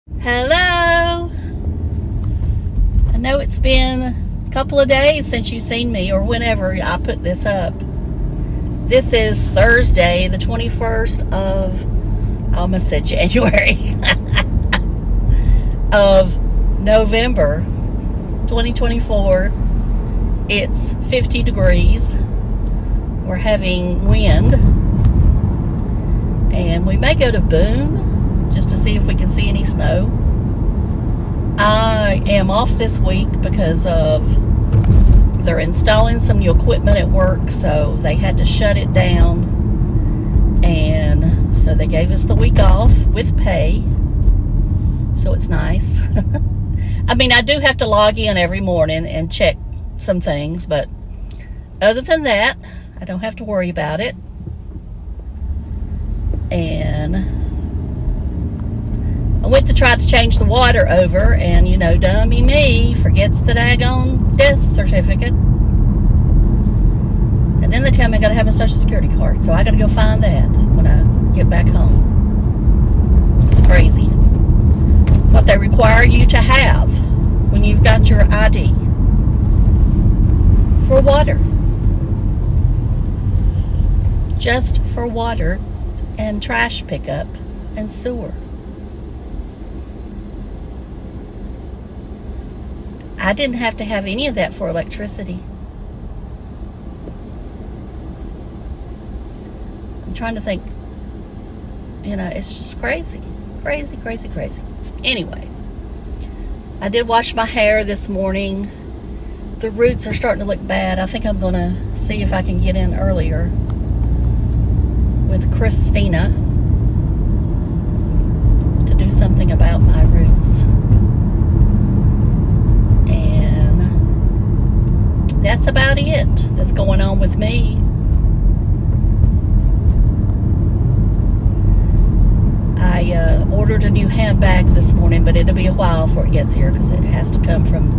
Hello. I know it's been a couple of days since you've seen me, or whenever I put this up. This is Thursday, the 21st of, I almost said January, of November 2024. It's 50 degrees. We're having wind. And we may go to Boone just to see if we can see any snow. I am off this week because of they're installing some new equipment at work, so they had to shut it down, and so they gave us the week off with pay, so it's nice. I mean, I do have to log in every morning and check some things, but other than that, I don't have to worry about it. And I went to try to change the water over, and you know, dummy me forgets the daggone death certificate. And then they tell me I gotta have a social security card, so I gotta go find that when I get back home. It's crazy what they require you to have when you've got your ID for water. Just for water and trash pickup and sewer. I didn't have to have any of that for electricity. I'm trying to think. You know, it's just crazy. Crazy, crazy, crazy. Anyway, I did wash my hair this morning. The roots are starting to look bad. I think I'm going to see if I can get in earlier with Christina to do something about my roots. And that's about it that's going on with me. I ordered a new handbag this morning, but it'll be a while before it gets here because it has to come from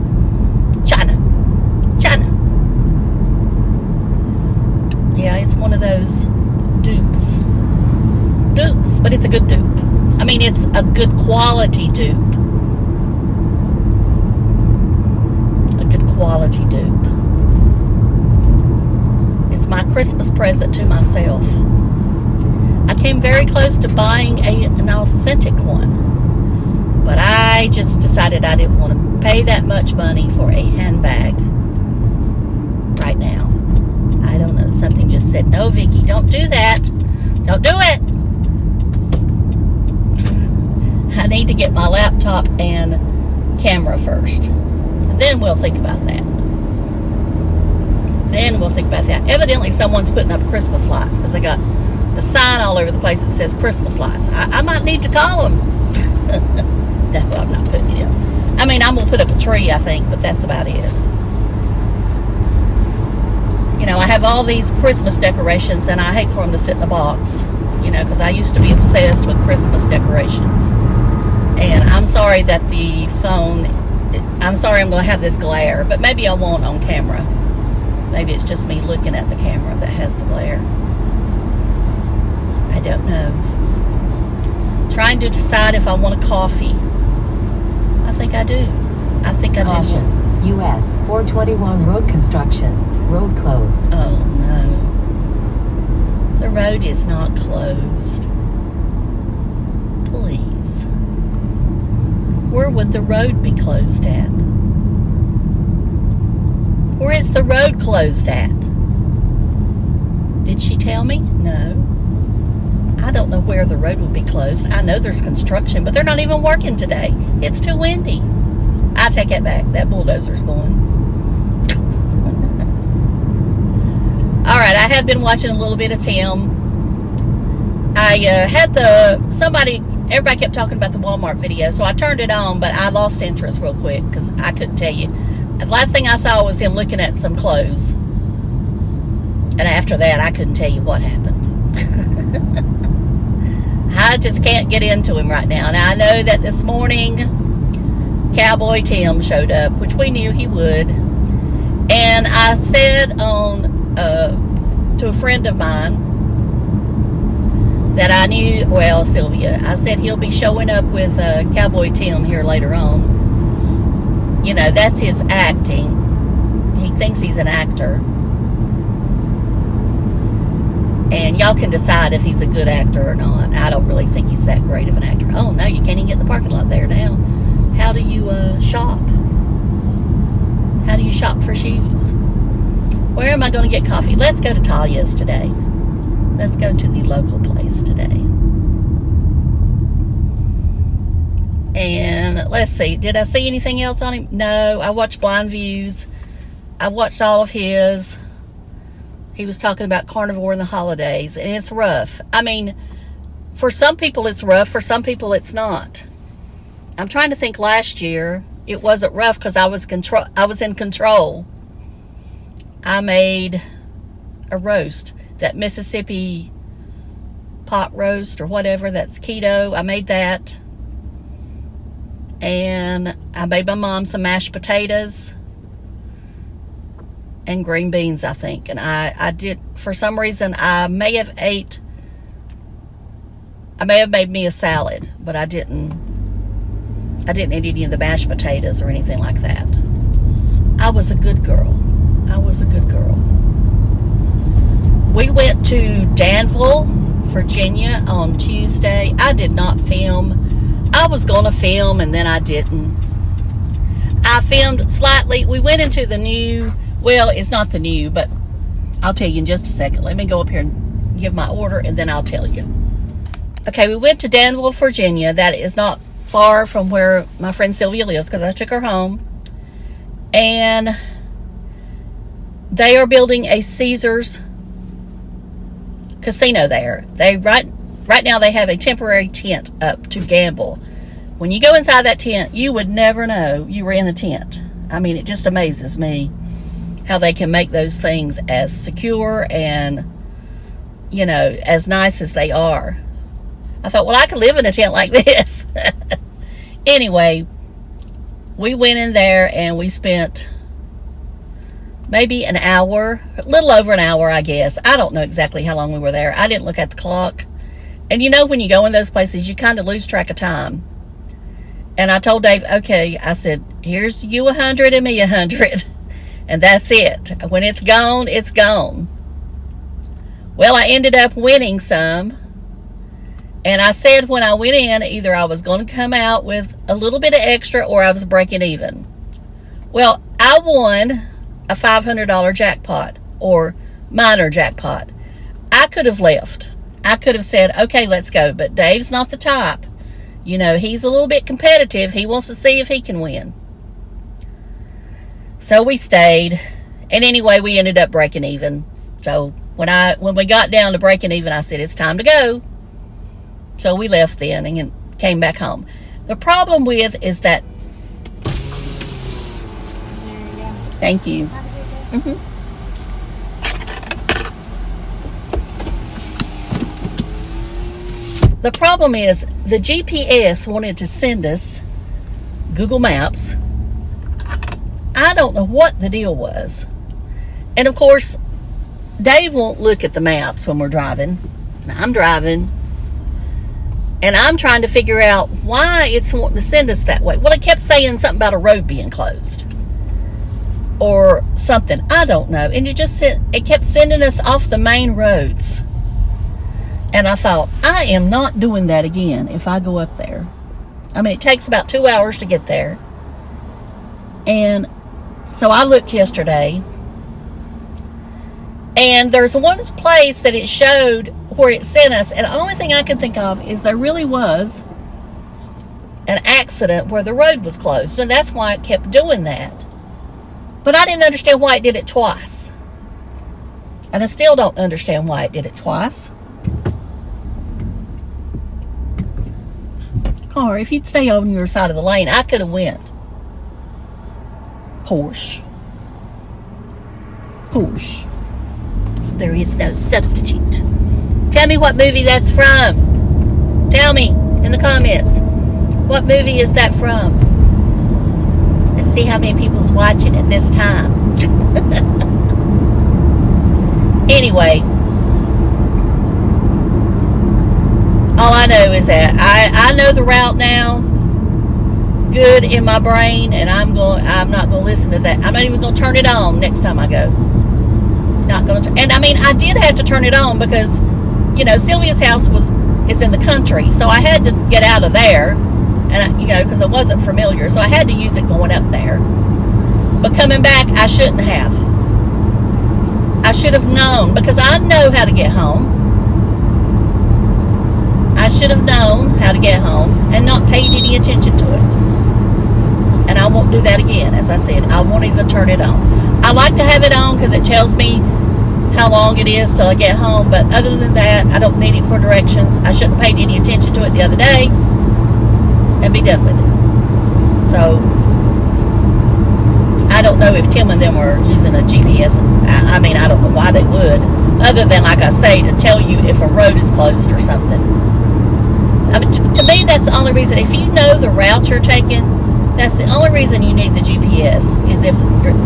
China. Yeah, it's one of those dupes, but it's a good dupe. I mean, it's a good quality dupe. A good quality dupe. It's my Christmas present to myself. I came very close to buying an authentic one, but I just decided I didn't want to pay that much money for a handbag right now. I don't know. Something just said, no, Vicki, don't do that. Don't do it. I need to get my laptop and camera first. And then we'll think about that. Evidently, someone's putting up Christmas lights because I got the sign all over the place that says Christmas lights. I might need to call them. No, I'm not putting it up. I mean, I'm going to put up a tree, I think, but that's about it. You know, I have all these Christmas decorations, and I hate for them to sit in a box, you know, because I used to be obsessed with Christmas decorations. And I'm sorry that I'm sorry I'm going to have this glare, but maybe I won't on camera. Maybe it's just me looking at the camera that has the glare. I don't know. Trying to decide if I want a coffee. I think I do. Caution. US 421 road construction. Road closed. Oh no. The road is not closed. Please. Where would the road be closed at? Where is the road closed at? Did she tell me? No. I don't know where the road would be closed. I know there's construction, but they're not even working today. It's too windy. I take it back. That bulldozer's going. All right, I have been watching a little bit of Tim. I had everybody kept talking about the Walmart video, so I turned it on, but I lost interest real quick because I couldn't tell you. The last thing I saw was him looking at some clothes. And after that, I couldn't tell you what happened. I just can't get into him right now. Now, I know that this morning, Cowboy Tim showed up, which we knew he would. And I said to a friend of mine that I knew, well, Sylvia, I said he'll be showing up with Cowboy Tim here later on. You know, that's his acting. He thinks he's an actor. And y'all can decide if he's a good actor or not. I don't really think he's that great of an actor. Oh, no, you can't even get in the parking lot there now. How do you shop? How do you shop for shoes? Where am I going to get coffee? Let's go to Talia's today. Let's go to the local place today. And let's see. Did I see anything else on him? No. I watched Blind Views. I watched all of his. He was talking about carnivore in the holidays. And it's rough. I mean, for some people it's rough. For some people it's not. I'm trying to think last year. It wasn't rough because I was in control. I made a roast. That Mississippi pot roast or whatever, that's keto. I made that. And I made my mom some mashed potatoes and green beans, I think. And I did, for some reason, I may have made me a salad, but I didn't eat any of the mashed potatoes or anything like that. I was a good girl. I was a good girl. We went to Danville, Virginia on Tuesday. I did not film. I was going to film and then I didn't. I filmed slightly. We went into the new, well, it's not the new, but I'll tell you in just a second. Let me go up here and give my order and then I'll tell you. Okay, we went to Danville, Virginia. That is not far from where my friend Sylvia lives because I took her home. And they are building a Caesars casino there. They right now they have a temporary tent up to gamble. When you go inside that tent, you would never know you were in a tent. I mean, it just amazes me how they can make those things as secure and, you know, as nice as they are. I thought, well, I could live in a tent like this. Anyway, we went in there and we spent maybe an hour, a little over an hour, I guess. I don't know exactly how long we were there. I didn't look at the clock. And you know, when you go in those places, you kind of lose track of time. And I told Dave, okay, I said, here's you 100 and me 100. And that's it. When it's gone, it's gone. Well, I ended up winning some. And I said when I went in, either I was going to come out with a little bit of extra or I was breaking even. Well, I won a $500 jackpot or minor jackpot. I could have left. I could have said, okay, let's go. But Dave's not the type. You know, he's a little bit competitive. He wants to see if he can win. So we stayed. And anyway, we ended up breaking even. So when we got down to breaking even, I said, it's time to go. So we left then and came back home. The problem with is that. Thank you. The problem is the GPS wanted to send us Google Maps. I don't know what the deal was. And of course, Dave won't look at the maps when we're driving. I'm driving. And I'm trying to figure out why it's wanting to send us that way. Well, it kept saying something about a road being closed. Or something. I don't know. And it kept sending us off the main roads. And I thought, I am not doing that again if I go up there. I mean, it takes about 2 hours to get there. And so I looked yesterday. And there's one place that it showed where it sent us. And the only thing I can think of is there really was an accident where the road was closed. And that's why it kept doing that. But I didn't understand why it did it twice. And I still don't understand why it did it twice. Car, if you'd stay on your side of the lane, I could have went. Porsche. There is no substitute. Tell me what movie that's from. Tell me in the comments. What movie is that from? Let's see how many people's watching it this time. all I know is that I know the route now, good in my brain, and I'm not going to listen to that. I'm not even going to turn it on next time I go. Not going to. And I mean, I did have to turn it on because, you know, Sylvia's house is in the country, so I had to get out of there, and you know, because I wasn't familiar, so I had to use it going up there. But coming back, I shouldn't have. I should have known, because I know how to get home. I should have known how to get home and not paid any attention to it. And I won't do that again. As I said, I won't even turn it on. I like to have it on because it tells me how long it is till I get home, but other than that, I don't need it for directions. I shouldn't have paid any attention to it the other day and be done with it. So I don't know if Tim and them were using a GPS. I mean, I don't know why they would, other than, like I say, to tell you if a road is closed or something. I mean, to me, that's the only reason. If you know the route you're taking, that's the only reason you need the GPS, is if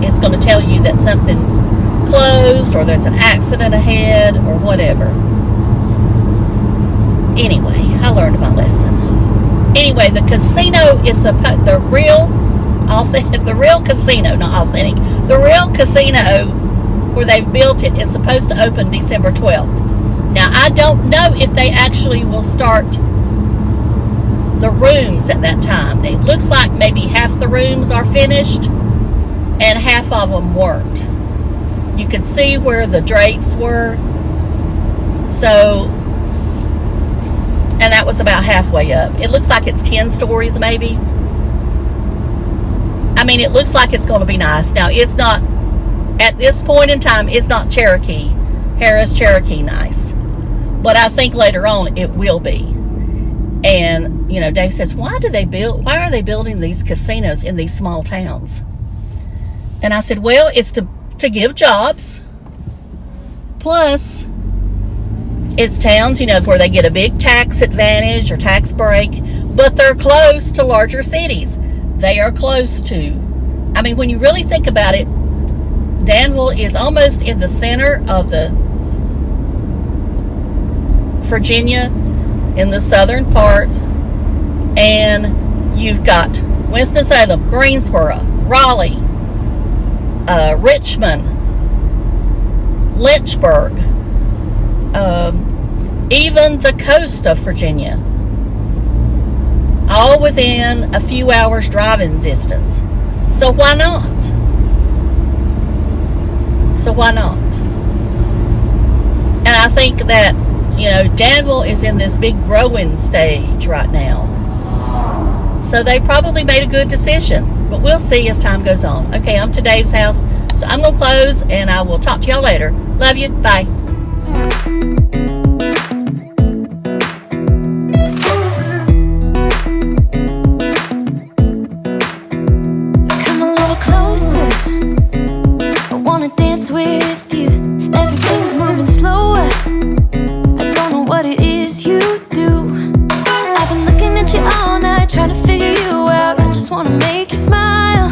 it's going to tell you that something's closed or there's an accident ahead or whatever. Anyway, I learned my lesson. Anyway, the casino is the real casino, not authentic. The real casino where they've built it is supposed to open December 12th. Now, I don't know if they actually will start the rooms at that time. It looks like maybe half the rooms are finished and half of them weren't. You could see where the drapes were. So, and that was about halfway up. It looks like it's 10 stories maybe. I mean, it looks like it's going to be nice. Now, it's not, at this point in time, it's not Harris Cherokee nice. But I think later on it will be. And, you know, Dave says, why are they building these casinos in these small towns? And I said, well, it's to give jobs. Plus, it's towns, you know, where they get a big tax advantage or tax break, but they're close to larger cities. They are close to, I mean, when you really think about it, Danville is almost in the center of the Virginia, in the southern part, and you've got Winston-Salem, Greensboro, Raleigh, Richmond, Lynchburg, even the coast of Virginia, all within a few hours driving distance. So why not? And I think that, you know, Danville is in this big growing stage right now. So they probably made a good decision. But we'll see as time goes on. Okay, I'm to Dave's house. So I'm going to close, and I will talk to y'all later. Love you. Bye. Come a little closer. I want to dance with you. Everything's moving slower. What it is you do. I've been looking at you all night, trying to figure you out. I just wanna make you smile.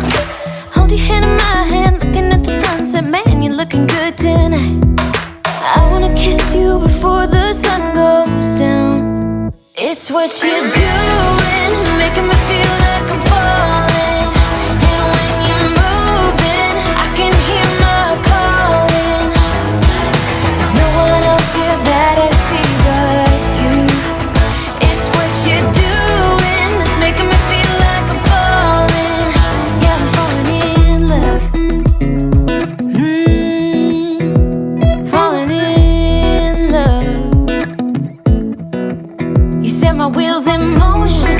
Hold your hand in my hand, looking at the sunset. Man, you're looking good tonight. I wanna kiss you before the sun goes down. It's what you're doing, making me feel like I'm falling. And when you're moving, I can hear my calling. There's no one else here that I see. Wheels in motion,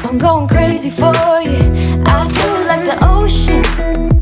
I'm going crazy for you. Eyes blue like the ocean.